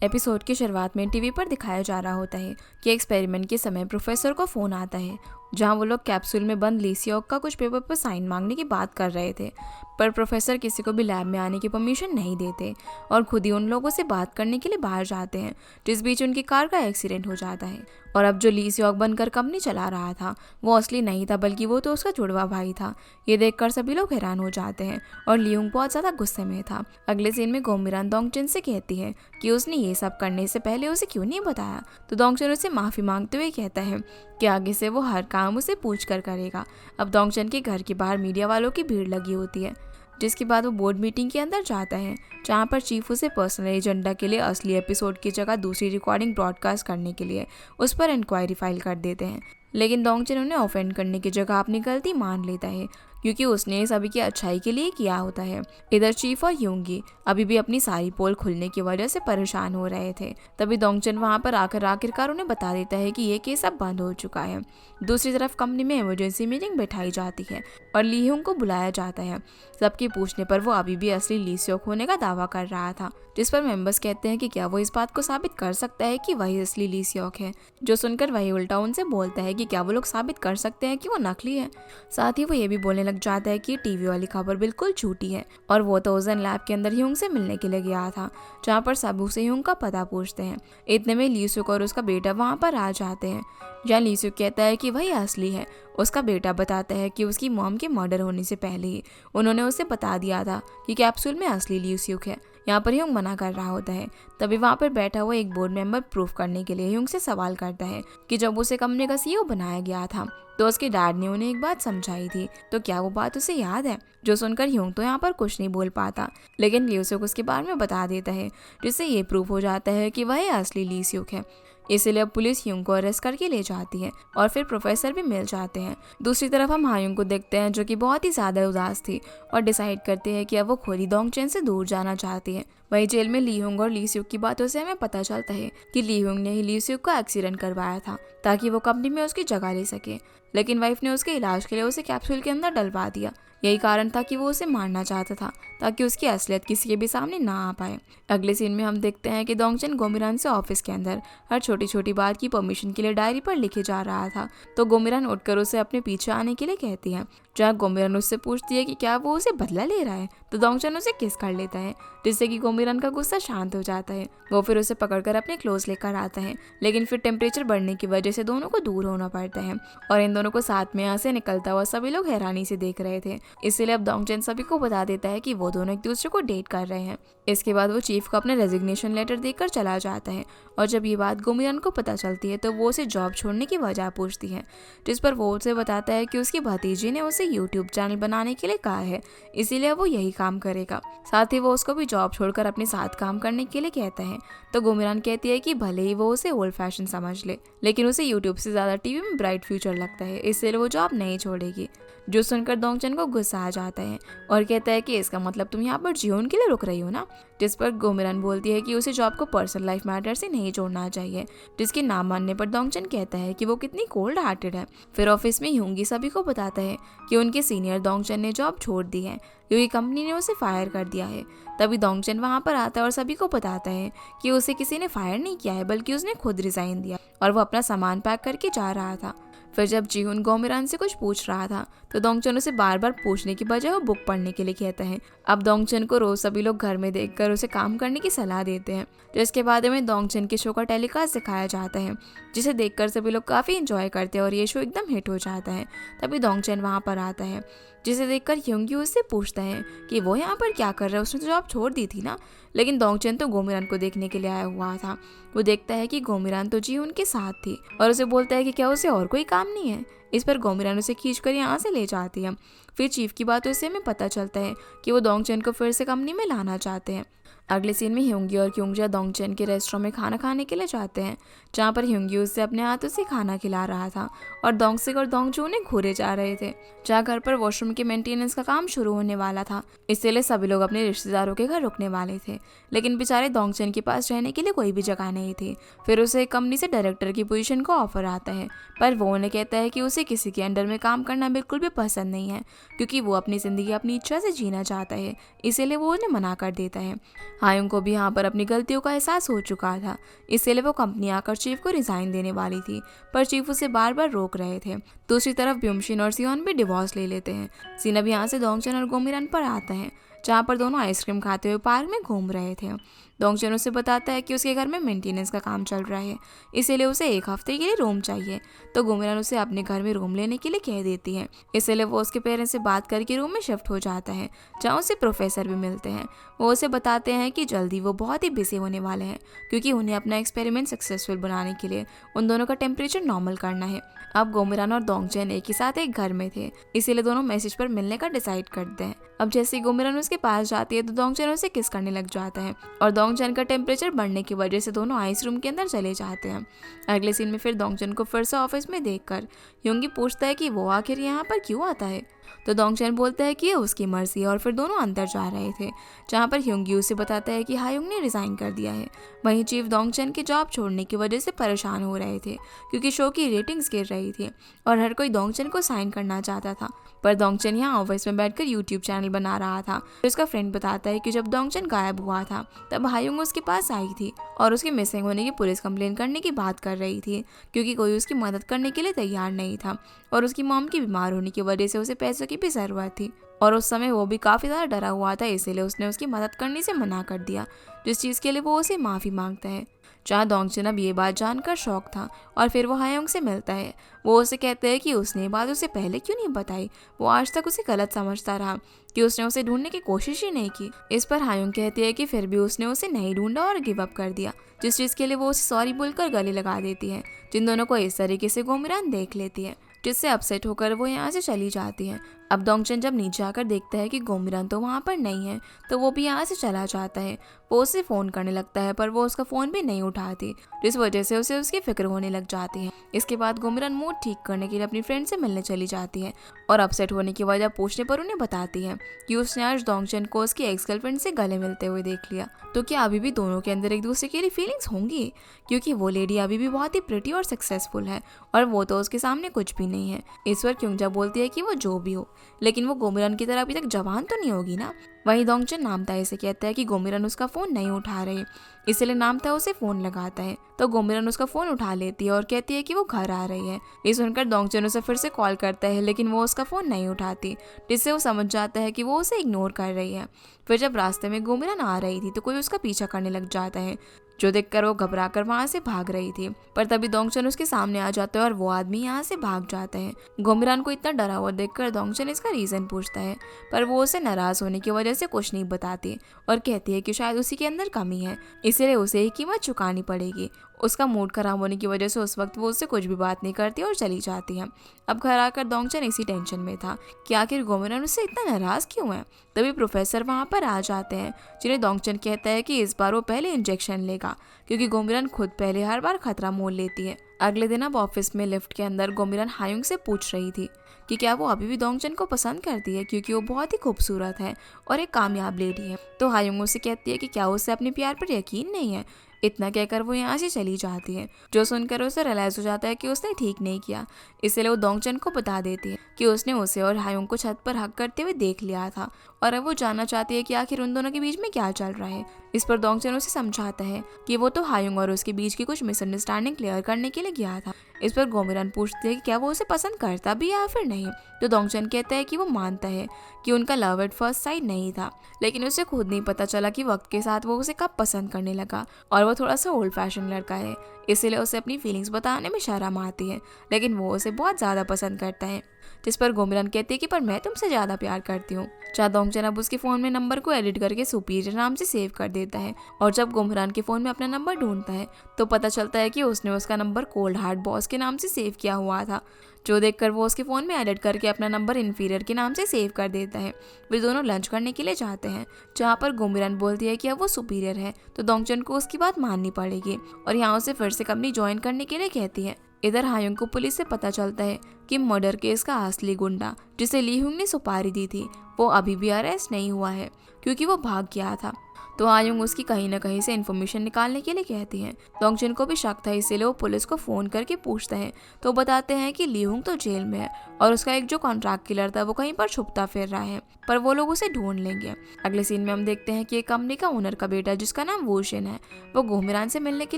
Episode की शुरुआत में टीवी पर दिखाया जा रहा होता है कि एक्सपेरिमेंट के समय प्रोफेसर को फोन आता है, जहां वो लोग कैप्सूल में बंद लीसियोक का कुछ पेपर पर साइन मांगने की बात कर रहे थे। पर प्रोफेसर किसी को भी लैब में आने की परमिशन नहीं देते और खुद ही उन लोगों से बात करने के लिए बाहर जाते हैं, जिस बीच उनकी कार का एक्सीडेंट हो जाता है। और अब जो लीसियोक बनकर कंपनी चला रहा था वो असली नहीं था, बल्कि वो तो उसका जुड़वा भाई था। ये देखकर सभी लोग हैरान हो जाते हैं और लियोंग बहुत ज़्यादा गुस्से में था। अगले सीन में गोमिरान दोंगचिन से कहती है कि उसने ये सब करने से पहले उसे क्यों नहीं बताया, तो दोंगचिन उसे माफ़ी मांगते हुए कहता है कि आगे से वो हर काम उसे पूछ कर करेगा। अब दोंगचिन के घर के बाहर मीडिया वालों की भीड़ लगी होती है, जिसके बाद वो बोर्ड मीटिंग के अंदर जाता है, जहाँ पर चीफ उसे पर्सनल एजेंडा के लिए असली एपिसोड की जगह दूसरी रिकॉर्डिंग ब्रॉडकास्ट करने के लिए उस पर इंक्वायरी फाइल कर देते हैं। लेकिन दोंगचिन उन्हें ऑफेंड करने की जगह अपनी गलती मान लेता है, क्योंकि उसने सभी की अच्छाई के लिए किया होता है। इधर चीफ और यूंगी अभी भी अपनी सारी पोल खुलने की वजह से परेशान हो रहे थे। तभी दोंगचिन वहां पर आखिरकार उन्हें बता देता है कि ये केस अब बंद हो चुका है। दूसरी तरफ कंपनी में इमरजेंसी मीटिंग बैठाई जाती है और लीहुंग को बुलाया जाता है। सबके पूछने पर वो अभी भी असली लीसियोक होने का दावा कर रहा था, जिस पर मेंबर्स कहते हैं कि क्या वो इस बात को साबित कर सकता है कि वही असली लीसियोक है। जो सुनकर वही उल्टा उनसे बोलता है कि क्या वो लोग साबित कर सकते हैं कि वो नकली है। साथ ही वो ये भी बोलने लग जाता है कि टीवी वाली खबर बिल्कुल झूठी है और वो तो ओजन लैब के अंदर ह्यूंग से मिलने के लिए गया था, जहाँ पर सब उसे ह्यूंग का पता पूछते हैं। इतने में लीसुक और उसका बेटा वहाँ पर आ जाते हैं, जहाँ लीसुक कहता है कि वही असली है। उसका बेटा बताता है कि उसकी मॉम के मर्डर होने से पहले ही उन्होंने उसे बता दिया था कि कैप्सूल में असली लीसुक है। यहाँ पर ह्यूंग मना कर रहा होता है। तभी वहाँ पर बैठा हुआ एक बोर्ड मेंबर प्रूफ करने के लिए ह्यूंग से सवाल करता है कि जब उसे कंपनी का सीईओ बनाया गया था तो उसके डैड ने उन्हें एक बात समझाई थी, तो क्या वो बात उसे याद है। जो सुनकर ह्यूंग तो यहाँ पर कुछ नहीं बोल पाता, लेकिन लीसियोक उसके बारे में बता देता है, जिससे ये प्रूफ हो जाता है कि वह असली लीसियोक है। इसीलिए अब पुलिस ह्यूंग को अरेस्ट करके ले जाती है और फिर प्रोफेसर भी मिल जाते हैं। दूसरी तरफ हम हायुंग को देखते हैं, जो कि बहुत ही ज्यादा उदास थी और डिसाइड करते हैं कि अब वो खुद ही दोंगचिन से दूर जाना चाहती है। वही जेल में लीहुंग और लीसियोक की बातों से हमें पता चलता है कि लीहुंग ने ही लीसियोक को एक्सीडेंट करवाया था ताकि वो कंपनी में उसकी जगह ले सके, लेकिन वाइफ ने उसके इलाज के लिए उसे कैप्सूल के अंदर डलवा दिया। यही कारण था कि वो उसे मारना चाहता था, ताकि उसकी असलियत किसी के भी सामने ना आ पाए। अगले सीन में हम देखते हैं कि दोंगचिन गोमिरान से ऑफिस के अंदर हर छोटी छोटी बात की परमिशन के लिए डायरी पर लिखे जा रहा था, तो गोमिरान उठकर उसे अपने पीछे आने के लिए कहती है। जहाँ गोमिरान उससे पूछती है कि क्या वो उसे बदला ले रहा है, तो दोंगचिन उसे किस कर लेता है, जिससे कि गोमिरान का गुस्सा शांत हो जाता है। वो फिर उसे पकड़कर अपने क्लोज लेकर आता है, लेकिन फिर टेम्परेचर बढ़ने की वजह से दोनों को दूर होना पड़ता है और इन दोनों को साथ में यहाँ से निकलता हुआ सभी लोग हैरानी से देख रहे थे। इसलिए अब दोंगचिन सभी को बता देता है कि वो दोनों एक दूसरे को डेट कर रहे हैं। इसके बाद वो चीफ को अपने रेजिग्नेशन लेटर देकर चला जाता है और जब ये बात गोमिरान को पता चलती है तो वो उसे जॉब छोड़ने की वजह पूछती है, जिस पर वो उसे बताता है कि उसकी भतीजी ने उसे यूट्यूब चैनल बनाने के लिए कहा है, इसीलिए वो यही काम करेगा। साथ ही वो उसको भी जॉब छोड़कर अपने साथ काम करने के लिए कहता है, तो गोमिरान कहती है कि भले ही वो उसे ओल्ड फैशन समझ ले, लेकिन उसे यूट्यूब से ज़्यादा टीवी में ब्राइट फ्यूचर लगता है, इसलिए वो जॉब नहीं छोड़ेगी। जो सुनकर दोंगचिन को गुस्सा आ जाता है और कहता है कि इसका मतलब तुम यहाँ पर जीवन के लिए रुक रही हो ना, जिस पर गोमिरान बोलती है कि उसे जॉब को पर्सनल लाइफ मैटर से नहीं जोड़ना चाहिए, जिसके ना मानने पर दोंगचिन कहता है कि वो कितनी कोल्ड हार्टेड है। फिर ऑफिस में ह्यूंगी सभी को बताता है कि उनके सीनियर दोंगचिन ने जॉब छोड़ दी है क्योंकि कंपनी ने उसे फायर कर दिया है। तभी दोंगचिन वहाँ पर आता है और सभी को बताता है कि उसे किसी ने फायर नहीं किया है, बल्कि उसने खुद रिजाइन दिया और वो अपना सामान पैक करके जा रहा था। फिर जब जीहुन गोमिरान से कुछ पूछ रहा था तो दोंगचिन उसे बार बार पूछने की बजाय वो बुक पढ़ने के लिए कहता है। अब दोंगचिन को रोज सभी लोग घर में देखकर उसे काम करने की सलाह देते हैं, जिसके बाद में दोंगचिन के शो का टेलीकास्ट दिखाया जाता है, जिसे देखकर सभी लोग काफ़ी इंजॉय करते हैं और ये शो एकदम हिट हो जाता है। तभी दोंगचिन वहाँ पर आता है, जिसे देखकर ह्यूंगी उससे पूछता है कि वो यहाँ पर क्या कर रहा है, उसने तो जॉब छोड़ दी थी ना। लेकिन दोंगचिन तो गोमिरान को देखने के लिए आया हुआ था। वो देखता है कि गोमिरान तो जीहुन के साथ थी और उसे बोलता है कि क्या उसे और कोई काम नहीं है। इस पर गोमिरान उसे खींचकर यहाँ से ले जाती है। फिर चीफ की बातों से हमें पता चलता है कि वो दोंगचिन को फिर से कंपनी में लाना चाहते हैं। अगले सीन में ह्यूंगी और क्योंगजा दोंगचिन के रेस्टोरेंट में खाना खाने के लिए जाते हैं, जहाँ पर ह्यूंगी उससे अपने हाथों से खाना खिला रहा था और डोंगसिक और डोंगजू उन्हें घूरे जा रहे थे, जहाँ घर पर वॉशरूम के मेंटेनेंस का काम शुरू होने वाला था। इसलिए सभी लोग अपने रिश्तेदारों के घर रुकने वाले थे, लेकिन बेचारे डोंगचन के पास रहने के लिए कोई भी जगह नहीं थी। फिर उसे एक कंपनी से डायरेक्टर की पोजीशन का ऑफर आता है, पर वो उन्हें कहता है कि उसे किसी के अंडर में काम करना बिल्कुल भी पसंद नहीं है, क्योंकि वो अपनी ज़िंदगी अपनी इच्छा से जीना चाहता है। इसीलिए वो उन्हें मना कर देता है। हायुंग को भी यहाँ पर अपनी गलतियों का एहसास हो चुका था, इसीलिए वो कंपनी आकर चीफ को रिजाइन देने वाली थी, पर चीफ उसे बार बार रोक रहे थे। दूसरी तरफ ब्यूमशिन और सियोन भी डिवोर्स ले लेते हैं। सीन अब यहाँ से डोंगचन और गोमिरान पर आता है, जहाँ पर दोनों आइसक्रीम खाते हुए पार्क में घूम रहे थे। डोंगचन उसे बताता है कि उसके घर में मेंटेनेंस का काम चल रहा है, इसीलिए उसे एक हफ्ते के लिए रूम चाहिए। तो गोमिरान उसे अपने घर में रूम लेने के लिए कह देती है, इसलिए वो उसके पेरेंट्स से बात करके रूम में शिफ्ट हो जाता है, जहाँ उसे प्रोफेसर भी मिलते हैं। वो उसे बताते हैं कि जल्दी वो बहुत ही बिजी होने वाले हैं, क्योंकि उन्हें अपना एक्सपेरिमेंट सक्सेसफुल बनाने के लिए उन दोनों का टेम्परेचर नॉर्मल करना है। अब गोमिरान और डोंगचन एक ही साथ एक घर में थे, इसीलिए दोनों मैसेज पर मिलने का डिसाइड करते हैं। अब जैसे ही गोमिरान उसके पास जाती है तो डोंगचन उसे किस करने लग जाता है, और डोंगचन का टेम्परेचर बढ़ने की वजह से दोनों आइस रूम के अंदर चले जाते हैं। अगले सीन में फिर डोंगचन को फिर से ऑफिस में देखकर ह्योंगी पूछता है कि वो आखिर यहाँ पर क्यों आता है, तो डोंगचन बोलता है कि ये उसकी मर्जी है, और फिर दोनों अंदर जा रहे थे, जहाँ पर ह्योंगी उसे बताता है कि हायुंग ने रिजाइन कर दिया है। वहीं चीफ डोंगचन की जॉब छोड़ने की वजह से परेशान हो रहे थे, क्योंकि शो की रेटिंग्स गिर रही थी और हर कोई डोंगचन को साइन करना चाहता था। पर डोंगचन यहाँ ऑफिस में बैठकर यूट्यूब चैनल बना रहा था। फिर उसका फ्रेंड बताता है कि जब डोंगचन गायब हुआ था तब हायुंग उसके पास आई थी और उसके मिसिंग होने की पुलिस कंप्लेन करने की बात कर रही थी, क्योंकि कोई उसकी मदद करने के लिए तैयार नहीं था, और उसकी मॉम की बीमार होने की वजह से उसे पैसों की भी ज़रूरत थी, और उस समय वो भी काफ़ी ज़्यादा डरा हुआ था, इसीलिए उसने उसकी मदद करने से मना कर दिया, जिस चीज़ के लिए वो उसे माफ़ी मांगता है। जहाँ डोंगचन अब ये बात जानकर शौक था, और फिर वो हायुंग से मिलता है। वो उसे कहते हैं कि उसने ये बात उसे पहले क्यों नहीं बताई। वो आज तक उसे गलत समझता रहा कि उसने उसे ढूंढने की कोशिश ही नहीं की। इस पर हायुंग कहती है कि फिर भी उसने उसे नहीं ढूंढा और गिव अप कर दिया, जिस चीज़ के लिए वो उसे सॉरी बोलकर गले लगा देती है। जिन दोनों को इस तरीके से गोमिरान देख लेती है, जिससे अपसेट होकर वो यहाँ से चली जाती है। अब डोंगचन जब नीचे आकर देखता है कि गोमिरान तो वहाँ पर नहीं है, तो वो भी यहाँ से चला जाता है। वो उसे फ़ोन करने लगता है, पर वो उसका फ़ोन भी नहीं उठाती, जिस वजह से उसे उसकी फिक्र होने लग जाती है। इसके बाद गोमिरान मूड ठीक करने के लिए अपनी फ्रेंड से मिलने चली जाती है, और अपसेट होने की वजह पूछने पर उन्हें बताती है कि उसने आज डोंगचन को उसकी एक्स गर्लफ्रेंड से गले मिलते हुए देख लिया। तो क्या अभी भी दोनों के अंदर एक दूसरे के लिए फीलिंग्स होंगी, क्योंकि वो लेडी अभी भी बहुत ही प्रिटी और सक्सेसफुल है, और वो तो उसके सामने कुछ भी नहीं है। इस पर क्योंजा बोलती है कि वो जो भी हो, लेकिन वो गोमिरान की तरह अभी तक जवान तो नहीं होगी ना। वहीं डोंगचन नामता से कहता है कि गोमिरान उसका फ़ोन नहीं उठा रहे, इसलिए नामता उसे फ़ोन लगाता है, तो गोमिरान उसका फ़ोन उठा लेती है और कहती है कि वो घर आ रही है। ये सुनकर डोंगचन उसे फिर से कॉल करता है, लेकिन वो उसका फ़ोन नहीं उठाती, जिससे वो समझ जाता है कि वो उसे इग्नोर कर रही है। फिर जब रास्ते में गोमिरान आ रही थी तो कोई उसका पीछा करने लग जाता है, जो देखकर वो घबरा कर वहाँ से भाग रही थी। पर तभी डोंगचन उसके सामने आ जाता है और वो आदमी यहाँ से भाग जाता है। गोमिरान को इतना डरा हुआ देखकर डोंगचन इसका रीज़न पूछता है, पर वो उसे नाराज़ होने की वजह से कुछ नहीं बताती और कहती है कि शायद उसी के अंदर कमी है, इसलिए उसे ही कीमत चुकानी पड़ेगी। उसका मूड खराब होने की वजह से उस वक्त वो उससे कुछ भी बात नहीं करती और चली जाती है। अब घर आकर डोंगचन इसी टेंशन में था कि आखिर गोमिरान उससे इतना नाराज़ क्यों है। तभी प्रोफेसर वहाँ पर आ जाते हैं, जिन्हें डोंगचन कहता है कि इस बार वो पहले इंजेक्शन लेगा, क्योंकि गोमिरान खुद पहले हर बार खतरा मोल लेती है। अगले दिन अब ऑफिस में लिफ्ट के अंदर गोमिरान हायुंग से पूछ रही थी कि क्या वो अभी भी डोंगचन को पसंद करती है, क्योंकि वो बहुत ही खूबसूरत है और एक कामयाब लेडी है। तो हायुंग उसे कहती है कि क्या उसे अपने प्यार पर यकीन नहीं है। इतना कहकर वो यहाँ से चली जाती है, जो सुनकर उसे रियलाइज हो जाता है कि उसने ठीक नहीं किया। इसलिए वो डोंगचन को बता देती है कि उसने उसे और हायुंग को छत पर हक करते हुए देख लिया था, और अब वो जानना चाहती है कि आखिर उन दोनों के बीच में क्या चल रहा है। इस पर डोंगचन उसे समझाता है कि वो तो हायुंग और उसके बीच की कुछ मिसअंडरस्टैंडिंग क्लियर करने के लिए गया था। इस पर गोमिरान पूछती है कि क्या वो उसे पसंद करता भी या फिर नहीं। तो डोंगचन कहता है कि वो मानता है कि उनका लव एट फर्स्ट साइट नहीं था, लेकिन उसे खुद नहीं पता चला कि वक्त के साथ वो उसे कब पसंद करने लगा, और वो थोड़ा सा ओल्ड फैशन लड़का है, इसीलिए उसे अपनी फीलिंग्स बताने में शर्म आती है, लेकिन वो उसे बहुत ज़्यादा पसंद करता है। जिस पर गोमिरान कहती है कि पर मैं तुमसे ज़्यादा प्यार करती हूँ। जहाँ डोंगचन अब उसके फ़ोन में नंबर को एडिट करके सुपीरियर नाम से सेव कर देता है, और जब गोमिरान के फ़ोन में अपना नंबर ढूंढता है तो पता चलता है कि उसने उसका नंबर कोल्ड हार्ट बॉस के नाम से सेव किया हुआ था, जो देखकर वो उसके फ़ोन में एडिट करके अपना नंबर इन्फीरियर के नाम से सेव कर देता है। वे दोनों लंच करने के लिए जाते हैं, जहाँ पर गोमिरान बोलती है कि अब वो सुपीरियर है, तो डोंगचन को उसकी बात माननी पड़ेगी और यहाँ उसे फिर से कंपनी ज्वाइन करने के लिए कहती है। इधर हायुंग को पुलिस से पता चलता है कि मर्डर केस का असली गुंडा जिसे ली हुंग ने सुपारी दी थी वो अभी भी अरेस्ट नहीं हुआ है क्योंकि वो भाग गया था। तो हायुंग उसकी कहीं ना कहीं से इन्फॉर्मेशन निकालने के लिए कहती है। डोंगजिन को भी शक था, इसीलिए वो पुलिस को फोन करके पूछता है तो बताते हैं कि ली हुंग तो जेल में है और उसका एक जो कॉन्ट्रैक्ट किलर था वो कहीं पर छुपता फिर रहा है, पर वो लोग उसे ढूंढ लेंगे। अगले सीन में हम देखते हैं कि एक कंपनी का ओनर का बेटा जिसका नाम वूशिन है वो गोमिरान से मिलने के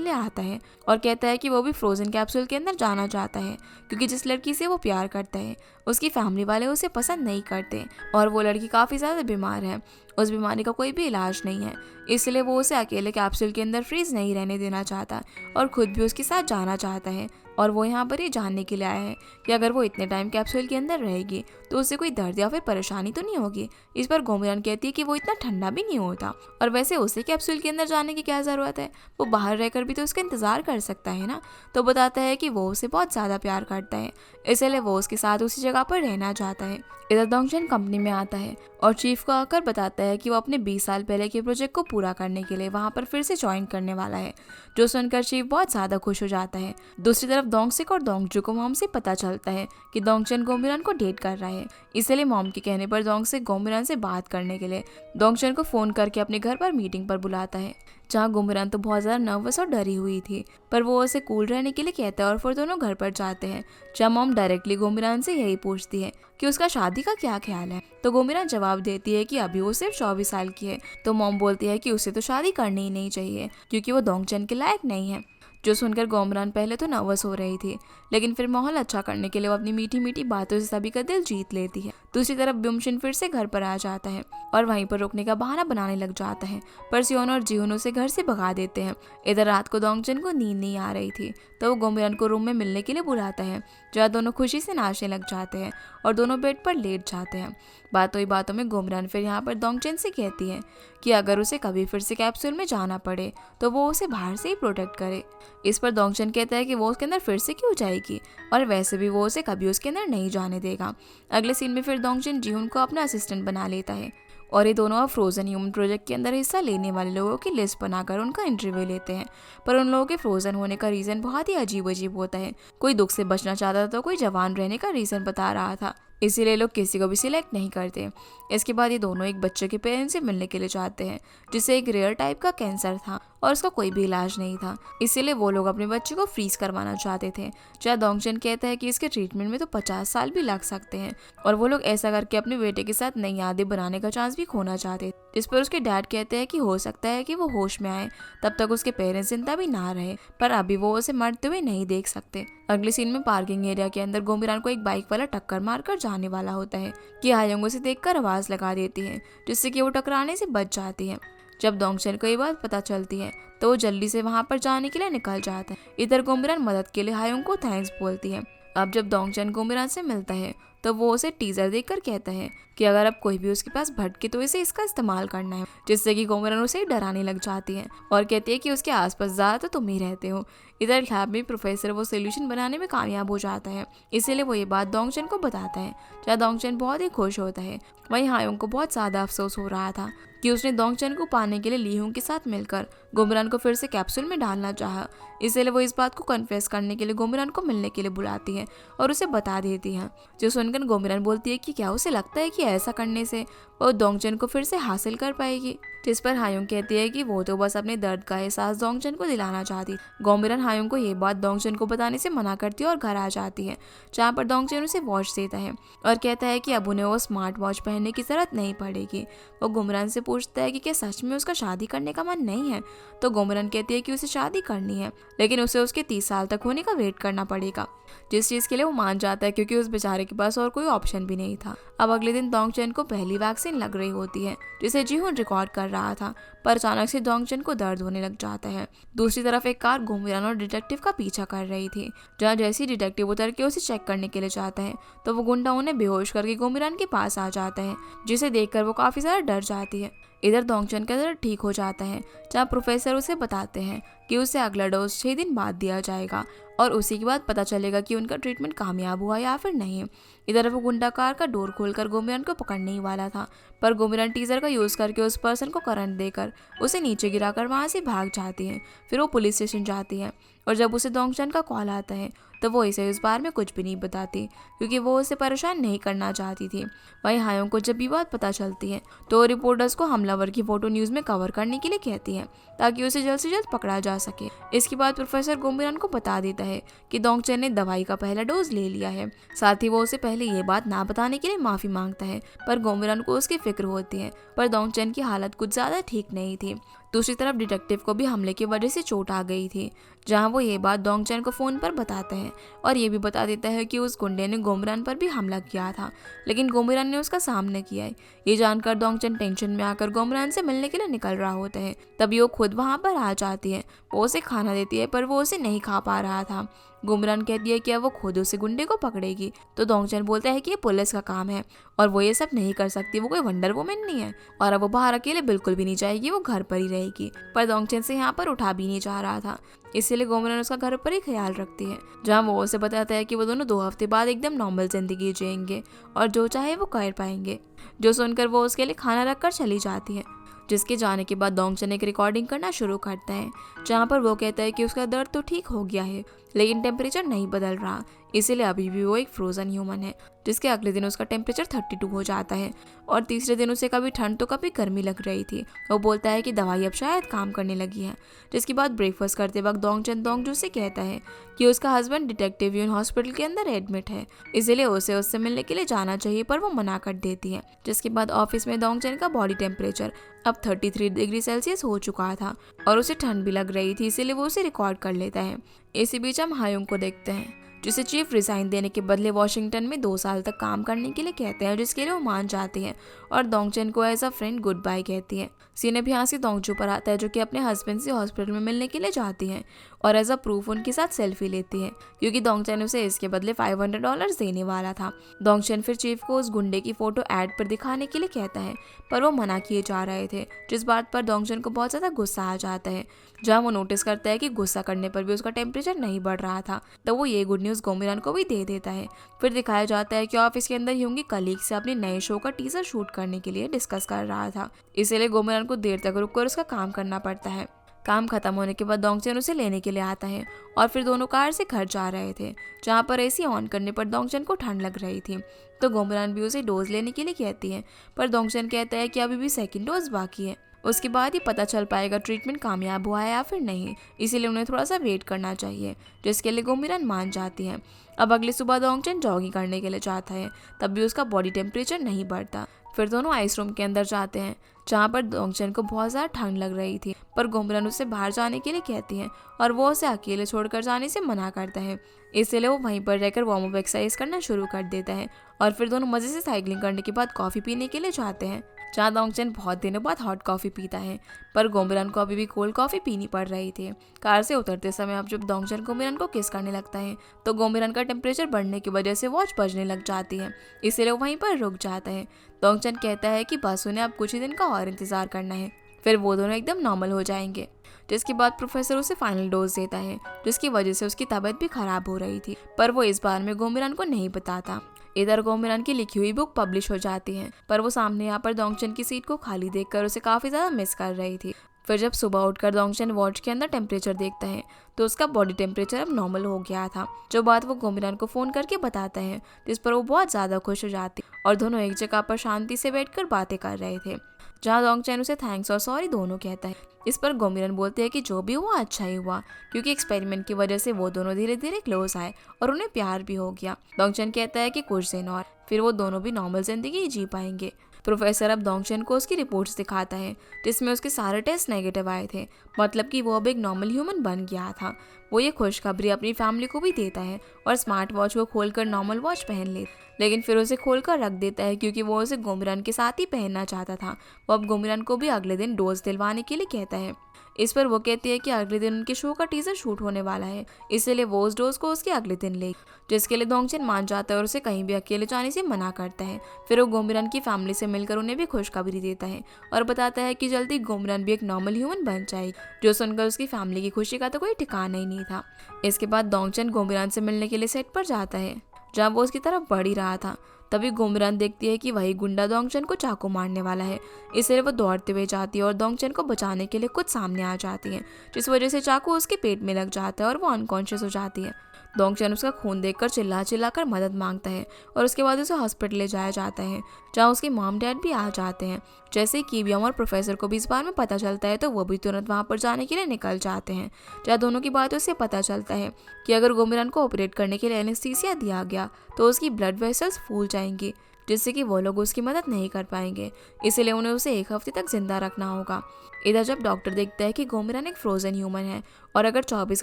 लिए आता है और कहता है कि वो भी फ्रोजन कैप्सूल के अंदर जाना चाहता है क्योंकि जिस लड़की से वो प्यार करता है उसकी फैमिली वाले उसे पसंद नहीं करते और वो लड़की काफ़ी ज़्यादा बीमार है, उस बीमारी का कोई भी इलाज नहीं है, इसलिए वो उसे अकेले कैप्सूल के अंदर फ्रीज नहीं रहने देना चाहता और खुद भी उसके साथ जाना चाहता है। और वो यहाँ पर ये जानने के लिए आया है कि अगर वो इतने टाइम कैप्सूल के अंदर रहेगी तो उसे कोई दर्द या फिर परेशानी तो नहीं होगी। इस पर गोमिरान कहती है कि वो इतना ठंडा भी नहीं होता और वैसे उसे कैप्सूल के अंदर जाने की क्या ज़रूरत है, वो बाहर रहकर भी तो उसका इंतज़ार कर सकता है ना। तो बताता है कि वो उसे बहुत ज़्यादा प्यार करता है, इसलिए वो उसके साथ उसी जगह पर रहना चाहता है। इधर डोंगजिन कंपनी में आता है और चीफ को आकर बताता है कि वो अपने 20 साल पहले के प्रोजेक्ट को पूरा करने के लिए वहाँ पर फिर से ज्वाइन करने वाला है, जो सुनकर चीफ बहुत ज़्यादा खुश हो जाता है। दूसरी तरफ डोंगसिक और डोंगजू को मॉम से पता चलता है कि डोंगजिन गोमिरान को डेट कर रहा है, इसलिए मॉम के कहने पर डोंगसिक गोमिरान से बात करने के लिए डोंगजिन को फ़ोन करके अपने घर पर मीटिंग पर बुलाता है, जहाँ गोमिरान तो बहुत ज़्यादा नर्वस और डरी हुई थी, पर वो उसे कूल रहने के लिए कहता है और फिर दोनों घर पर जाते हैं, जहाँ मॉम डायरेक्टली गोमिरान से यही पूछती है कि उसका शादी का क्या ख्याल है। तो गोमिरान जवाब देती है कि अभी वो सिर्फ 24 साल की है। तो मॉम बोलती है कि उसे तो शादी करनी ही नहीं चाहिए क्योंकि वो डोंगजिन के लायक नहीं है। जो सुनकर गोमिरान पहले तो नर्वस हो रही थी, लेकिन फिर माहौल अच्छा करने के लिए वो अपनी मीठी मीठी बातों से सभी का दिल जीत लेती है। दूसरी तरफ ब्यूमशिन फिर से घर पर आ जाता है और वहीं पर रुकने का बहाना बनाने लग जाता है, पर सियोन और जीहुन उसे घर से भगा देते हैं। इधर रात को डोंगजिन को नींद नहीं आ रही थी, तो वो गोमिरान को रूम में मिलने के लिए बुलाता है, जहाँ दोनों खुशी से नाचने लग जाते हैं और दोनों बेड पर लेट जाते हैं। बातों ही बातों में गोमिरान फिर यहाँ पर डोंगजिन से कहती है कि अगर उसे कभी फिर से कैप्सूल में जाना पड़े तो वो उसे बाहर से ही प्रोटेक्ट करे। इस पर डोंगजिन कहता है कि वो उसके अंदर फिर से क्यों जाएगी और वैसे भी वो उसे कभी उसके अंदर नहीं जाने देगा। अगले सीन में फिर डोंगजिन जीहुन को अपना असिस्टेंट बना लेता है और ये दोनों अब फ्रोजन ह्यूमन प्रोजेक्ट के अंदर हिस्सा लेने वाले लोगों की लिस्ट बनाकर उनका इंटरव्यू लेते हैं। पर उन लोगों के फ्रोजन होने का रीज़न बहुत ही अजीब अजीब होता है, कोई दुख से बचना चाहता था तो कोई जवान रहने का रीज़न बता रहा था, इसीलिए लोग किसी को भी सिलेक्ट नहीं करते। इसके बाद ये दोनों एक बच्चे के पेरेंट्स से मिलने के लिए जाते हैं जिसे एक रेयर टाइप का कैंसर था और उसका कोई भी इलाज नहीं था, इसीलिए वो लोग अपने बच्चे को फ्रीज करवाना चाहते थे। जहाँ डोंगजिन कहता है कि इसके ट्रीटमेंट में तो 50 साल भी लग सकते हैं और वो लोग ऐसा करके अपने बेटे के साथ नई यादें बनाने का चांस भी खोना चाहते। इस पर उसके डैड कहते हैं कि हो सकता है कि वो होश में आए तब तक उसके पेरेंट्स जिंदा भी ना रहे, पर अभी वो उसे मरते हुए नहीं देख सकते। अगले सीन में पार्किंग एरिया के अंदर गोमिरान को एक बाइक वाला टक्कर मारकर जाने वाला होता है कि हायुंग उसे देखकर आवाज लगा देती है, जिससे कि वो टकराने से बच जाती है। जब डोंगजिन को ये बात पता चलती है तो वो जल्दी से वहां पर जाने के लिए निकल जाता है। इधर गोमिरान मदद के लिए हायुंग को थैंक्स बोलती है। अब जब डोंगजिन गोमिरान से मिलता है तो वो उसे टीजर देखकर कहता है कि अगर अब कोई भी उसके पास भटके तो इसे इसका इस्तेमाल करना है, जिससे कि गोमिरान उसे डराने लग जाती है और कहती है कि उसके आसपास ज़्यादा तो तुम ही रहते हो। इधर लैब में प्रोफेसर वो सोल्यूशन बनाने में कामयाब हो जाता है, इसीलिए वो ये बात डोंगजिन को बताता है, जहाँ डोंगजिन बहुत ही खुश होता है। वहीं हायुंग को बहुत ज़्यादा अफसोस हो रहा था कि उसने डोंगजिन को पाने के लिए ली हुंग के साथ मिलकर गोमिरान को फिर से कैप्सूल में डालना चाहा, इसलिए वो इस बात को कन्फेस करने के लिए गोमिरान को मिलने के लिए बुलाती है और उसे बता देती है। जो सुनकर गोमिरान बोलती है कि क्या उसे लगता है कि ऐसा करने से वो डोंगजिन को फिर से हासिल कर पाएगी, जिस पर हायुंग कहती है कि वो तो बस अपने दर्द का एहसास डोंगजिन को दिलाना चाहती। गोमिरान हायुंग को ये बात डोंगजिन को बताने से मना करती है और घर आ जाती है, जहाँ पर डोंगजिन उसे वॉच देता है और कहता है कि अब उन्हें वो स्मार्ट वॉच पहनने की जरूरत नहीं पड़ेगी। वो गोमिरान से पूछता है कि क्या सच में उसका शादी करने का मन नहीं है, तो गोमिरान कहती है कि उसे शादी करनी है, लेकिन उसे उसके 30 साल तक होने का वेट करना पड़ेगा, जिस चीज़ के लिए वो मान जाता है क्योंकि उस बेचारे के पास और कोई ऑप्शन भी नहीं था। अब अगले दिन डोंगजिन को पहली वैक्सीन लग रही होती है जिसे जीहुन रिकॉर्ड कर रहा था, पर अचानक से डोंगजिन को दर्द होने लग जाता है। दूसरी तरफ एक कार गोमिरान और डिटेक्टिव का पीछा कर रही थी, जहाँ जैसे ही डिटेक्टिव उतर के उसे चेक करने के लिए जाता है तो वो गुंडा उन्हें बेहोश करके गोमिरान के पास आ जाता है, जिसे देखकर वो काफ़ी ज़्यादा डर जाती है। इधर डोंगजिन का दर्द ठीक हो जाता है, जहाँ प्रोफेसर उसे बताते हैं कि उसे अगला डोज 6 दिन बाद दिया जाएगा और उसी के बाद पता चलेगा कि उनका ट्रीटमेंट कामयाब हुआ या फिर नहीं। इधर वो गुंडा कार का डोर खोलकर गोमिरान को पकड़ने ही वाला था, पर गोमिरान टीजर का यूज़ करके उस पर्सन को करंट देकर उसे नीचे गिराकर वहाँ से भाग जाती है। फिर वो पुलिस स्टेशन जाती है और जब उसे दोंगचन का कॉल आता है तो वो इसे इस बारे में कुछ भी नहीं बताती क्योंकि वो उसे परेशान नहीं करना चाहती थी। वहीं हायोंग को जब ये बात पता चलती है तो वो रिपोर्टर्स को हमलावर की फोटो न्यूज़ में कवर करने के लिए कहती है ताकि उसे जल्द से जल्द पकड़ा जा सके। इसके बाद प्रोफेसर गोमिरान को बता देता है कि दोंगचन ने दवाई का पहला डोज ले लिया है। साथ ही वो उसे पहले ये बात ना बताने के लिए माफ़ी मांगता है, पर गोमिरान को उसकी फिक्र होती है। पर दोंगचन की हालत कुछ ज़्यादा ठीक नहीं थी। दूसरी तरफ डिटेक्टिव को भी हमले की वजह से चोट आ गई थी, जहां वो ये बात दोंगचन को फ़ोन पर बताता है और ये भी बता देता है कि उस गुंडे ने गोमिरान पर भी हमला किया था, लेकिन गोमिरान ने उसका सामना किया है। ये जानकर दोंगचन टेंशन में आकर गोमिरान से मिलने के लिए निकल रहा होता है। तभी वो खुद वहाँ पर आ जाती है। वो उसे खाना देती है पर वो उसे नहीं खा पा रहा था। गोमिरान कहती है कि अब वो खुद उसे गुंडे को पकड़ेगी, तो दोंगचन बोलता है कि ये पुलिस का काम है और वो ये सब नहीं कर सकती, वो कोई वंडर वुमन नहीं है और अब वो बाहर अकेले बिल्कुल भी नहीं जाएगी, वो घर पर ही रहेगी। पर दोंगचन से यहाँ पर उठा भी नहीं जा रहा था, इसीलिए गोमिरान उसका घर पर ही ख्याल रखती है, जहाँ वो उसे बताता है कि वो दोनों 2 हफ्ते बाद एकदम नॉर्मल जिंदगी जिएंगे और जो चाहे वो कर पाएंगे। जो सुनकर वो उसके लिए खाना रखकर चली जाती है। जिसके जाने के बाद दोंगचन एक रिकॉर्डिंग करना शुरू करता है, जहाँ पर वो कहता है कि उसका दर्द तो ठीक हो गया है लेकिन टेम्परेचर नहीं बदल रहा, इसीलिए अभी भी वो एक फ्रोजन ह्यूमन है। जिसके अगले दिन उसका टेम्परेचर 32 हो जाता है और तीसरे दिन उसे कभी ठंड तो कभी गर्मी लग रही थी। वो बोलता है कि दवाई अब शायद काम करने लगी है। जिसके बाद ब्रेकफास्ट करते वक्त दोंगचन दोंगजू से कहता है कि उसका हस्बैंड डिटेक्टिव यून हॉस्पिटल के अंदर एडमिट है, इसीलिए उसे उससे मिलने के लिए जाना चाहिए, पर वो मना कर देती है। जिसके बाद ऑफिस में दोंगचन का बॉडी टेम्परेचर अब 33 डिग्री सेल्सियस हो चुका था और उसे ठंड भी लग रही थी, इसीलिए वो उसे रिकॉर्ड कर लेता है। इसी बीच हम हायोंग को देखते हैं, जिसे चीफ रिजाइन देने के बदले वॉशिंगटन में 2 साल तक काम करने के लिए कहते हैं, जिसके लिए वो मान जाती है और दोंगचन को as a friend goodbye कहती है। सीन अभी यहाँ से दोंगजू पर आता है, जो कि अपने हस्बैंड से हॉस्पिटल में मिलने के लिए जाती है और एज अ प्रूफ उनके साथ सेल्फी लेती है, क्योंकि दोंगचन उसे इसके बदले $500 देने वाला था। दोंगचन फिर चीफ को उस गुंडे की फोटो एड पर दिखाने के लिए कहता है, पर वो मना किए जा रहे थे, जिस बात पर दोंगचन को बहुत ज़्यादा गुस्सा आ जाता है। जहाँ वो नोटिस करता है कि गुस्सा करने पर भी उसका टेम्परेचर नहीं बढ़ रहा था, तो वो ये गुड न्यूज़ गोमिरान को भी दे देता है। फिर दिखाया जाता है कि ऑफिस के अंदर ह्यूंग की कलीग से अपने नए शो का टीजर शूट करने के लिए डिस्कस कर रहा था, इसीलिए गोमिरान को देर तक रुककर उसका काम करना पड़ता है। काम खत्म होने के बाद दोंगचन उसे लेने के लिए आता है और फिर दोनों कार से घर जा रहे थे, जहाँ पर एसी ऑन करने पर दोंगचन को ठंड लग रही थी, तो गोमिरान भी उसे डोज लेने के लिए कहती है, पर दोंगचन कहता है कि अभी भी 2nd डोज बाकी है, उसके बाद ही पता चल पाएगा ट्रीटमेंट कामयाब हुआ है या फिर नहीं, इसीलिए उन्हें थोड़ा सा वेट करना चाहिए, जिसके लिए गोमिरान मान जाती है। अब अगली सुबह दोंगचन जॉगिंग करने के लिए जाता है, तब भी उसका बॉडी टेम्परेचर नहीं बढ़ता। फिर दोनों आइस रूम के अंदर जाते हैं, जहाँ पर दोंगचन को बहुत ज़्यादा ठंड लग रही थी, पर गोमिरान उसे बाहर जाने के लिए कहती है और वो उसे अकेले छोड़कर जाने से मना करता है, इसलिए वो वहीं पर रहकर वार्म अप एक्सरसाइज करना शुरू कर देता है और फिर दोनों मज़े से साइकिलिंग करने के बाद कॉफ़ी पीने के लिए जाते हैं, जहाँ दोंगचन बहुत दिनों बाद हॉट कॉफ़ी पीता है, पर गोमिरान को अभी भी कोल्ड कॉफ़ी पीनी पड़ रही थी। कार से उतरते समय अब जब दोंगचन गोमिरान को किस करने लगता है, तो गोमिरान का टेम्परेचर बढ़ने की वजह से वॉच बजने लग जाती है, इसीलिए वो वहीं पर रुक जाता है। दोंगचन कहता है कि बस उन्हें अब कुछ ही दिन का और इंतज़ार करना है, फिर वो दोनों एकदम नॉर्मल हो जाएंगे। जिसके बाद प्रोफेसर उसे फाइनल डोज देता है, जिसकी वजह से उसकी तबीयत भी खराब हो रही थी, पर वो इस बार में गोमिरान को नहीं बताता। इधर गोमिरान की लिखी हुई बुक पब्लिश हो जाती है, पर वो सामने यहाँ पर दोंगचन की सीट को खाली देखकर उसे काफ़ी ज़्यादा मिस कर रही थी। फिर जब सुबह उठकर दोंगचन वॉच के अंदर टेम्परेचर देखता है, तो उसका बॉडी टेम्परेचर अब नॉर्मल हो गया था, जो बात वो गोमिरान को फ़ोन करके बताता है, जिस पर वो बहुत ज़्यादा खुश हो जाती और दोनों एक जगह पर शांति से बैठकर बातें कर रहे थे, जहाँ दोंगचन उसे थैंक्स और सॉरी दोनों कहता है। इस पर गोमिरान बोलते हैं कि जो भी हुआ अच्छा ही हुआ, क्योंकि एक्सपेरिमेंट की वजह से वो दोनों धीरे धीरे क्लोज आए और उन्हें प्यार भी हो गया। दोंगचन कहता है कि कुछ दिन और फिर वो दोनों भी नॉर्मल जिंदगी जी पाएंगे। प्रोफेसर अब दोंगचन को उसकी रिपोर्ट्स दिखाता है, जिसमें उसके सारे टेस्ट नेगेटिव आए थे, मतलब कि वो अब एक नॉर्मल ह्यूमन बन गया था। वो ये खुशखबरी अपनी फैमिली को भी देता है और स्मार्ट वॉच को खोलकर नॉर्मल वॉच पहन ले, लेकिन फिर उसे खोलकर रख देता है, क्योंकि वो उसे गोमिरान के साथ ही पहनना चाहता था। वो अब गोमिरान को भी अगले दिन डोज दिलवाने के लिए कहता है। इस पर वो कहती है कि अगले दिन उनके शो का टीजर शूट होने वाला है, इसलिए वो उस डोज को उसके अगले दिन ले, जिसके लिए दोंगचन मान जाता है और उसे कहीं भी अकेले जाने से मना करता है। फिर वो गोमिरान की फैमिली से मिलकर उन्हें भी खुशखबरी देता है और बताता है कि जल्दी गोमिरान भी एक नॉर्मल ह्यूमन बन जाएगी, जो सुनकर उसकी फैमिली की खुशी का तो कोई ठिकाना ही नहीं था। इसके बाद दोंगचन गोमिरान से मिलने के लिए सेट पर जाता है, जहाँ वो उसकी तरफ बढ़ ही रहा था, तभी गोमरान देखती है कि वही गुंडा दोंगचन को चाकू मारने वाला है। इसलिए वो दौड़ते हुए जाती है और दोंगचन को बचाने के लिए खुद सामने आ जाती है, जिस वजह से चाकू उसके पेट में लग जाता है और वो अनकॉन्शियस हो जाती है। दोंगचन उसका खून देखकर चिल्ला चिल्ला कर मदद मांगता है और उसके बाद उसे हॉस्पिटल ले जाया जाता है, जहाँ उसके मॉम डैड भी आ जाते हैं। जैसे ही कीबियम और प्रोफेसर को भी इस बारे में पता चलता है तो वो भी तुरंत वहाँ पर जाने के लिए निकल जाते हैं, जहाँ दोनों की बातों से पता चलता है कि अगर गोमरान को ऑपरेट करने के लिए एनेस्थीसिया दिया गया तो उसकी ब्लड वेसल्स फूल जाएंगी, जिससे कि वो लोग उसकी मदद नहीं कर पाएंगे। इसलिए उन्हें उसे 1 हफ्ते तक जिंदा रखना होगा। इधर जब डॉक्टर देखता है कि गोमरान एक फ्रोजन ह्यूमन है और अगर 24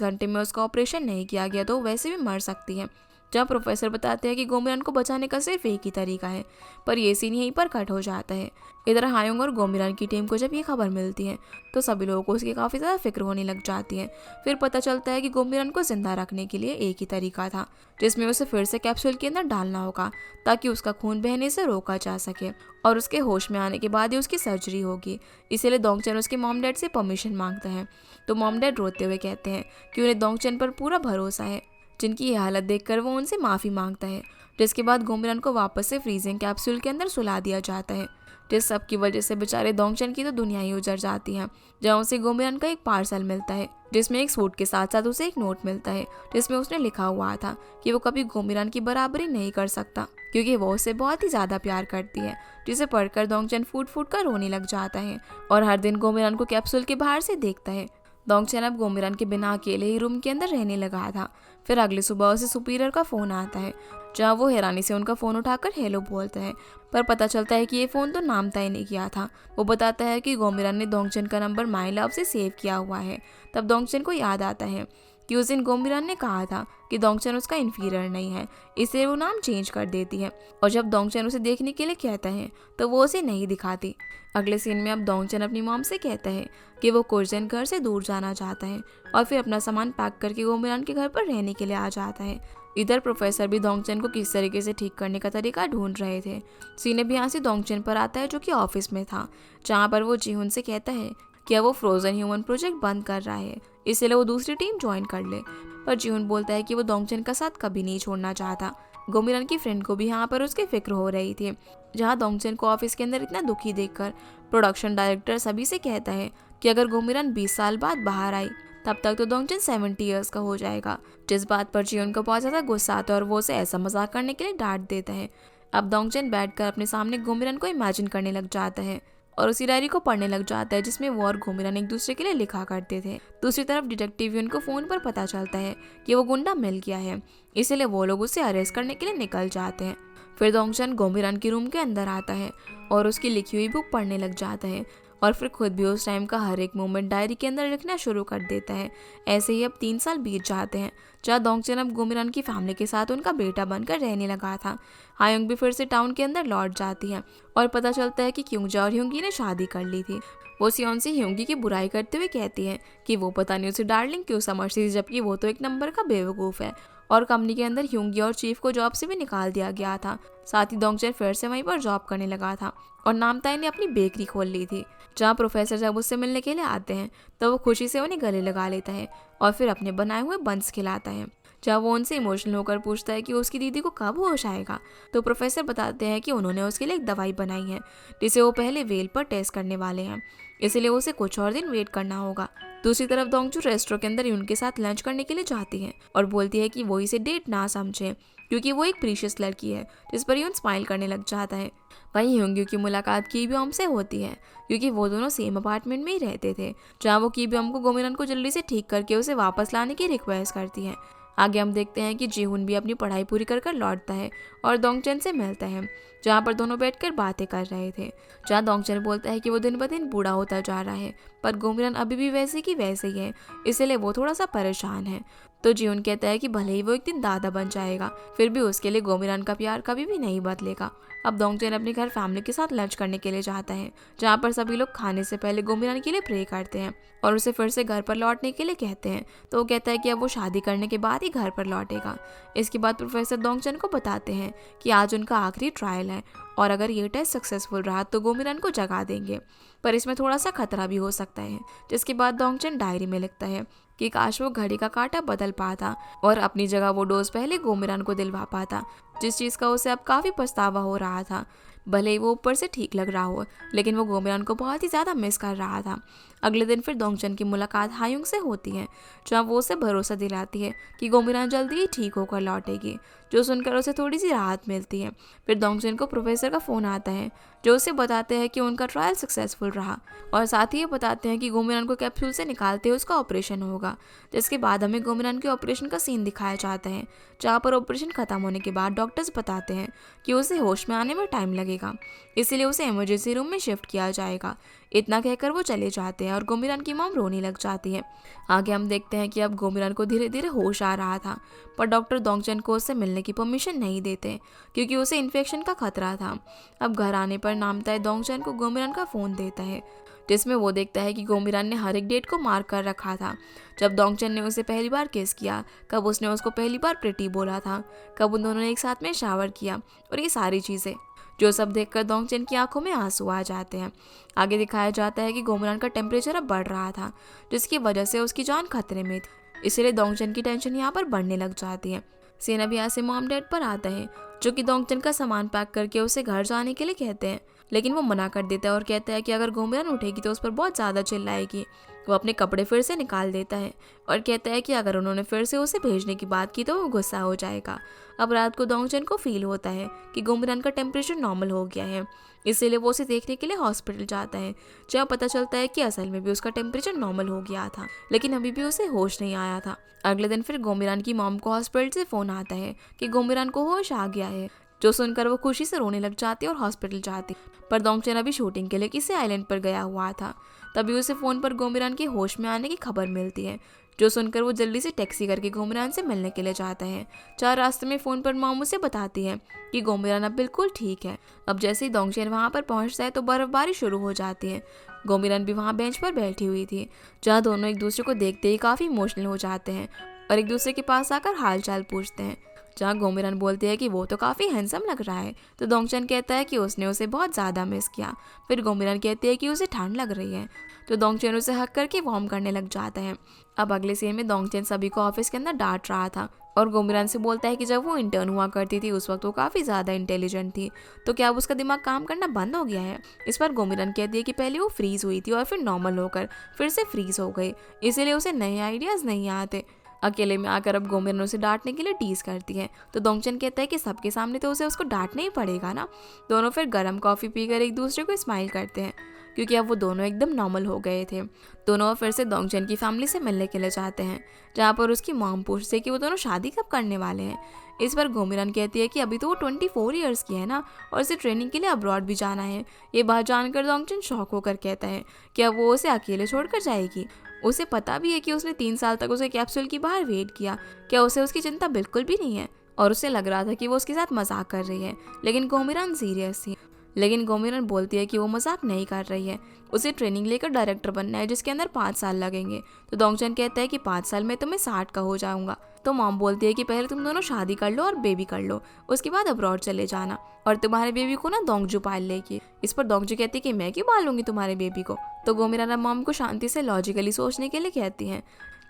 घंटे में उसका ऑपरेशन नहीं किया गया तो वैसे भी मर सकती है, जहाँ प्रोफेसर बताते हैं कि गोमरान को बचाने का सिर्फ एक ही तरीका है, पर ये सीन यहीं पर कट हो जाता है। इधर हायोंग और गोमरान की टीम को जब ये खबर मिलती है तो सभी लोगों को उसकी काफ़ी ज़्यादा फिक्र होने लग जाती है। फिर पता चलता है कि गोमरान को जिंदा रखने के लिए एक ही तरीका था, जिसमें उसे फिर से कैप्सूल के अंदर डालना होगा ताकि उसका खून बहने से रोका जा सके और उसके होश में आने के बाद ही उसकी सर्जरी होगी। इसीलिए दोंगचन उसके मॉम डैड से परमिशन मांगता है, तो मॉम डैड रोते हुए कहते हैं कि उन्हें दोंगचन पर पूरा भरोसा है, जिनकी ये हालत देखकर वो उनसे माफ़ी मांगता है। जिसके बाद गोमरान को वापस से फ्रीजिंग कैप्सूल के अंदर सुला दिया जाता है, जिस सब की वजह से बेचारे दोंगचन की तो दुनिया ही उजड़ जाती है। जहाँ उसे गोमरान का एक पार्सल मिलता है, जिसमें एक सूट के साथ साथ उसे एक नोट मिलता है, जिसमें उसने लिखा हुआ था कि वो कभी गोमरान की बराबरी नहीं कर सकता, क्योंकि वो उससे बहुत ही ज़्यादा प्यार करती है। जिसे पढ़कर दोंगचन फूट फूट कर रोने लग जाता है और हर दिन गोमरान को कैप्सूल के बाहर से देखता है। दोंगचन अब गोमरान के बिना अकेले ही रूम के अंदर रहने लगा था। फिर अगली सुबह उसे सुपीरियर का फ़ोन आता है, जहाँ वो हैरानी से उनका फ़ोन उठाकर हेलो बोलता है, पर पता चलता है कि ये फ़ोन तो नामताई ने किया था। वो बताता है कि गोमरान ने दोंगचन का नंबर माई लव से सेव किया हुआ है। तब दोंगचन को याद आता है कि उस दिन गोमरान ने कहा था कि दोंगचन उसका इन्फीरियर नहीं है, इसलिए वो नाम चेंज कर देती है। और जब दोंगचन उसे देखने के लिए कहता है तो वो उसे नहीं दिखाती। अगले सीन में अब दोंगचन अपनी मॉम से कहता है कि वो कुछ दिन घर से दूर जाना चाहता है और फिर अपना सामान पैक करके गोमरान के घर पर रहने के लिए आ जाता है। इधर प्रोफेसर भी दोंगचन को किस तरीके से ठीक करने का तरीका ढूंढ रहे थे। सीन अब यहाँ से दोंगचन पर आता है, जो कि ऑफिस में था, जहाँ पर वो जीहुन से कहता है कि अब वो फ्रोजन ह्यूमन प्रोजेक्ट बंद कर रहा है, इसलिए वो दूसरी टीम ज्वाइन कर ले। पर जीहुन बोलता है कि वो दोंगचन का साथ कभी नहीं छोड़ना चाहता। गोमरान की फ्रेंड को भी यहाँ पर उसकी फिक्र हो रही थी, जहाँ दोंगचन को ऑफिस के अंदर इतना दुखी देखकर प्रोडक्शन डायरेक्टर सभी से कहता है कि अगर गोमरान 20 साल बाद बाहर आई तब तक तो दोंगचन 70 ईयर्स का हो जाएगा। जिस बात पर जीहुन को बहुत ज़्यादा गुस्सा आता है और वो उसे ऐसा मजाक करने के लिए डांट देता है। अब दोंगचन बैठकर अपने सामने गोमरान को इमेजिन करने लग जाता है और उसी डायरी को पढ़ने लग जाता है, जिसमें वो और गोमरान एक दूसरे के लिए लिखा करते थे। दूसरी तरफ डिटेक्टिव यून को फ़ोन पर पता चलता है कि वो गुंडा मिल गया है, इसलिए वो लोग उसे अरेस्ट करने के लिए निकल जाते हैं। फिर दोंगचन गोमरान के रूम के अंदर आता है और उसकी लिखी हुई बुक पढ़ने लग जाता है और फिर खुद भी उस टाइम का हर एक मोमेंट डायरी के अंदर लिखना शुरू कर देता है। ऐसे ही अब 3 साल बीत जाते हैं, जहाँ दोंगचन अब गोमरान की फैमिली के साथ उनका बेटा बनकर रहने लगा था। हायोंग भी फिर से टाउन के अंदर लौट जाती है और पता चलता है कि क्योंजा और ह्योंगी ने शादी कर ली थी। वो सियोन से ह्योंगी की बुराई करते हुए कहती है कि वो पता नहीं उसे डार्लिंग क्यों समझती थी, जबकि वो तो एक नंबर का बेवकूफ़ है। और कंपनी के अंदर ह्योंगी और चीफ को जॉब से भी निकाल दिया गया था। साथ ही दोंगचन फिर से वहीं पर जॉब करने लगा था और नामताई ने अपनी बेकरी खोल ली थी, जहाँ प्रोफेसर जब उससे मिलने के लिए आते हैं तो वो खुशी से उन्हें गले लगा लेता है और फिर अपने बनाए हुए बंस खिलाता है। जब वो उनसे इमोशनल होकर पूछता है कि उसकी दीदी को कब होश आएगा, तो प्रोफेसर बताते हैं कि उन्होंने उसके लिए एक दवाई बनाई है, जिसे वो पहले वेल पर टेस्ट करने वाले हैं, इसलिए उसे कुछ और दिन वेट करना होगा। दूसरी तरफ दोंगचू रेस्टोरेंट के अंदर उनके साथ लंच करने के लिए जाती है और बोलती है कि वो इसे डेट ना समझे, क्योंकि वो एक प्रीशियस लड़की है, जिस पर यून स्माइल करने लग जाता है। वहीं ह्योंगी की मुलाकात कीबियोम से होती है, क्योंकि वो दोनों सेम अपार्टमेंट में ही रहते थे, जहाँ वो कीबियोम को गोमरान को जल्दी से ठीक करके उसे वापस लाने की रिक्वेस्ट करती है। आगे हम देखते हैं कि जीहुन भी अपनी पढ़ाई पूरी कर लौटता है और दोंगचन से मिलता है, जहाँ पर दोनों बैठकर बातें कर रहे थे। जहाँ दोंगचन बोलता है कि वो दिन ब दिन बूढ़ा होता जा रहा है, पर गोमरान अभी भी वैसे की वैसे ही है, इसलिए वो थोड़ा सा परेशान है। तो जीहुन कहता है कि भले ही वो एक दिन दादा बन जाएगा, फिर भी उसके लिए गोमरान का प्यार कभी भी नहीं बदलेगा। अब दोंगचन अपने घर फैमिली के साथ लंच करने के लिए जाता है, जहाँ पर सभी लोग खाने से पहले गोमरान के लिए प्रे करते हैं और उसे फिर से घर पर लौटने के लिए कहते हैं। तो वो कहता है कि अब वो शादी करने के बाद ही घर पर लौटेगा। इसके बाद प्रोफेसर दोंगचन को बताते हैं कि आज उनका आखिरी ट्रायल है और अगर ये टेस्ट सक्सेसफुल रहा तो गोमरान को जगा देंगे, पर इसमें थोड़ा सा खतरा भी हो सकता है। जिसके बाद दोंगचन डायरी में लिखता है कि काश वो घड़ी का कांटा बदल पाता और अपनी जगह वो डोज पहले गोमीरान को दिलवा पाता, जिस चीज़ का उसे अब काफ़ी पछतावा हो रहा था। भले ही वो ऊपर से ठीक लग रहा हो, लेकिन वो गोमीरान को बहुत ही ज़्यादा मिस कर रहा था। अगले दिन फिर दोंगचन की मुलाकात हायुंग से होती है, जहाँ वो उसे भरोसा दिलाती है कि गोमीरान जल्दी ही ठीक होकर लौटेगी, जो सुनकर उसे थोड़ी सी राहत मिलती है। फिर दोंगचन को प्रोफेसर का फ़ोन आता है, जो उसे बताते हैं कि उनका ट्रायल सक्सेसफुल रहा और साथ ही ये बताते हैं कि गोमीरान को कैप्सूल से निकालते हुए उसका ऑपरेशन होगा। जिसके बाद हमें गोमीरान के ऑपरेशन का सीन दिखाया जाता है, जहाँ पर ऑपरेशन खत्म होने के बाद डॉक्टर्स बताते हैं कि उसे होश में आने में टाइम लगेगा, इसलिए उसे इमरजेंसी रूम में शिफ्ट किया जाएगा। इतना कहकर वो चले जाते हैं और गोमीरान की मॉम रोने लग जाती है। आगे हम देखते हैं कि अब गोमीरान को धीरे धीरे होश आ रहा था, पर डॉक्टर दोंगचन को उससे मिलने की परमिशन नहीं देते क्योंकि उसे इन्फेक्शन का खतरा था। अब घर आने पर नामताई दोंगचन को गोमीरान का फ़ोन देता है, जिसमें वो देखता है कि गोमीरान ने हर एक डेट को मार्क कर रखा था। जब दोंगचन ने उसे पहली बार किस किया, कब उसने उसको पहली बार प्रिटी बोला था, कब उन दोनों ने एक साथ में शावर किया और ये सारी चीज़ें, जो सब देखकर दोंगचन की आंखों में आंसू आ जाते हैं। आगे दिखाया जाता है कि गोमीरान का टेम्परेचर अब बढ़ रहा था, जिसकी वजह से उसकी जान खतरे में थी, इसलिए दोंगचन की टेंशन यहाँ पर बढ़ने लग जाती है। सीन अब यहाँ से मॉम डैड पर आता है, जो कि दोंगचन का सामान पैक करके उसे घर जाने के लिए कहते हैं, लेकिन वो मना कर देता है और कहता है कि अगर गोमीरान उठेगी तो उस पर बहुत ज़्यादा चिल्लाएगी। वो अपने कपड़े फिर से निकाल देता है और कहता है कि अगर उन्होंने फिर से उसे भेजने की बात की तो वो गुस्सा हो जाएगा। अब रात को दोंगचन को फील होता है कि गोमीरान का टेम्परेचर नॉर्मल हो गया है, इसीलिए वो उसे देखने के लिए हॉस्पिटल जाता है, जहाँ पता चलता है कि असल में भी उसका टेम्परेचर नॉर्मल हो गया था, लेकिन अभी भी उसे होश नहीं आया था। अगले दिन फिर गोमीरान की मॉम को हॉस्पिटल से फ़ोन आता है कि गोमीरान को होश आ गया है, जो सुनकर वो खुशी से रोने लग जाती है और हॉस्पिटल जाती। पर दोंगचन अभी शूटिंग के लिए किसी आइलैंड पर गया हुआ था। तभी उसे फ़ोन पर गोमीरान के होश में आने की खबर मिलती है, जो सुनकर वो जल्दी से टैक्सी करके गोमीरान से मिलने के लिए जाता है। चार रास्ते में फ़ोन पर मॉम उसे बताती है कि गोमीरान अब बिल्कुल ठीक है। अब जैसे ही दोंगचन वहाँ पर पहुँचता है तो बर्फबारी शुरू हो जाती है। गोमीरान भी वहाँ बेंच पर बैठी हुई थी, जहाँ दोनों एक दूसरे को देखते ही काफ़ी इमोशनल हो जाते हैं और एक दूसरे के पास आकर हाल चाल पूछते हैं। जहाँ गोमीरान बोलती है कि वो तो काफ़ी हैंडसम लग रहा है, तो दोंगचन कहता है कि उसने उसे बहुत ज़्यादा मिस किया। फिर गोमीरान कहती है कि उसे ठंड लग रही है, तो दोंगचन उसे हक करके वार्म करने लग जाता है। अब अगले सीन में दोंगचन सभी को ऑफिस के अंदर डांट रहा था और गोमीरान से बोलता है कि जब वो इंटर्न हुआ करती थी उस वक्त वो काफ़ी ज़्यादा इंटेलिजेंट थी, तो क्या अब उसका दिमाग काम करना बंद हो गया है। इस पर गोमीरान कहती है कि पहले वो फ्रीज़ हुई थी और फिर नॉर्मल होकर फिर से फ्रीज़ हो गई, इसीलिए उसे नए आइडियाज़ नहीं आते। अकेले में आकर अब गोमीरान उसे डांटने के लिए टीज करती है, तो दोंगचन कहता है कि सबके सामने तो उसे उसको डांटना ही पड़ेगा ना। दोनों फिर गर्म कॉफ़ी पीकर एक दूसरे को स्माइल करते हैं, क्योंकि अब वो दोनों एकदम नॉर्मल हो गए थे। दोनों फिर से दोंगचन की फैमिली से मिलने के लिए जाते हैं, जहाँ पर उसकी मॉम पूछती है कि वो दोनों शादी कब करने वाले हैं। इस पर गोमीरान कहती है कि अभी तो वो 24 ईयर्स की है ना, और उसे ट्रेनिंग के लिए अब्रॉड भी जाना है। ये बात जानकर दोंगचन शॉक होकर कहता है कि अब वो उसे अकेले छोड़कर जाएगी। उसे पता भी है कि उसने 3 साल तक उसे कैप्सूल की बाहर वेट किया, क्या उसे उसकी चिंता बिल्कुल भी नहीं है, और उसे लग रहा था कि वो उसके साथ मजाक कर रही है, लेकिन गोमीरान सीरियस थी। लेकिन गोमीरान बोलती है कि वो मजाक नहीं कर रही है, उसे ट्रेनिंग लेकर डायरेक्टर बनना है, जिसके अंदर 5 साल लगेंगे। तो दोंगचन कहता है कि 5 साल में तो मैं 60 का हो जाऊंगा। तो मॉम बोलती है कि पहले तुम दोनों शादी कर लो और बेबी कर लो, उसके बाद अब्रॉड चले जाना, और तुम्हारे बेबी को ना दोंगजू पाल लेगी। इस पर दोंगजू कहती है कि मैं क्यों पालूंगी तुम्हारे बेबी को। तो गोमीरान मॉम को शांति से लॉजिकली सोचने के लिए कहती हैं,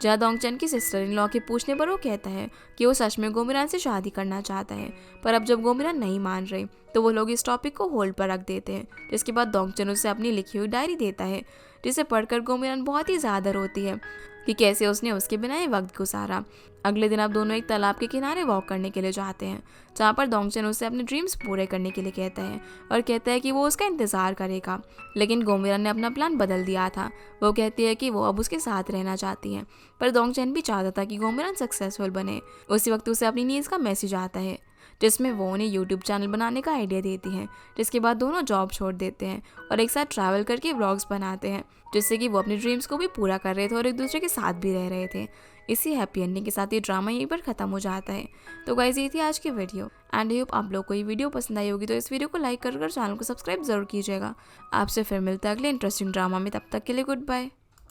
जहाँ दोंगचन की सिस्टर इन लॉ के पूछने पर वो कहता है कि वो सच में गोमीरान से शादी करना चाहता है। पर अब जब गोमीरान नहीं मान रही तो वो लोग इस टॉपिक को होल्ड पर रख देते हैं, जिसके बाद दोंगचन उसे अपनी लिखी हुई डायरी देता है, जिसे पढ़कर गोमीरान बहुत ही ज़्यादा रोती है कि कैसे उसने उसके बिना ये वक्त गुजारा। अगले दिन आप दोनों एक तालाब के किनारे वॉक करने के लिए जाते हैं, जहाँ पर दोंगचन उसे अपने ड्रीम्स पूरे करने के लिए कहता है और कहता है कि वो उसका इंतज़ार करेगा। लेकिन गोमीरान ने अपना प्लान बदल दिया था। वो कहती है कि वो अब उसके साथ रहना चाहती है, पर दोंगचन भी चाहता था कि गोमीरान सक्सेसफुल बने। उसी वक्त उसे अपनी नीज का मैसेज आता है, जिसमें वो उन्हें यूट्यूब चैनल बनाने का आइडिया देती हैं, जिसके बाद दोनों जॉब छोड़ देते हैं और एक साथ ट्रैवल करके व्लॉग्स बनाते हैं, जिससे कि वो अपने ड्रीम्स को भी पूरा कर रहे थे और एक दूसरे के साथ भी रह रहे थे। इसी हैप्पी एंडिंग के साथ ये ड्रामा यहीं पर ख़त्म हो जाता है। तो गाइस, ये थी आज की वीडियो एंड आई होप आप लोग को ये वीडियो पसंद आई होगी। तो इस वीडियो को लाइक कर चैनल को सब्सक्राइब जरूर कीजिएगा। आपसे फिर मिलता है अगले इंटरेस्टिंग ड्रामा में, तब तक के लिए गुड बाय।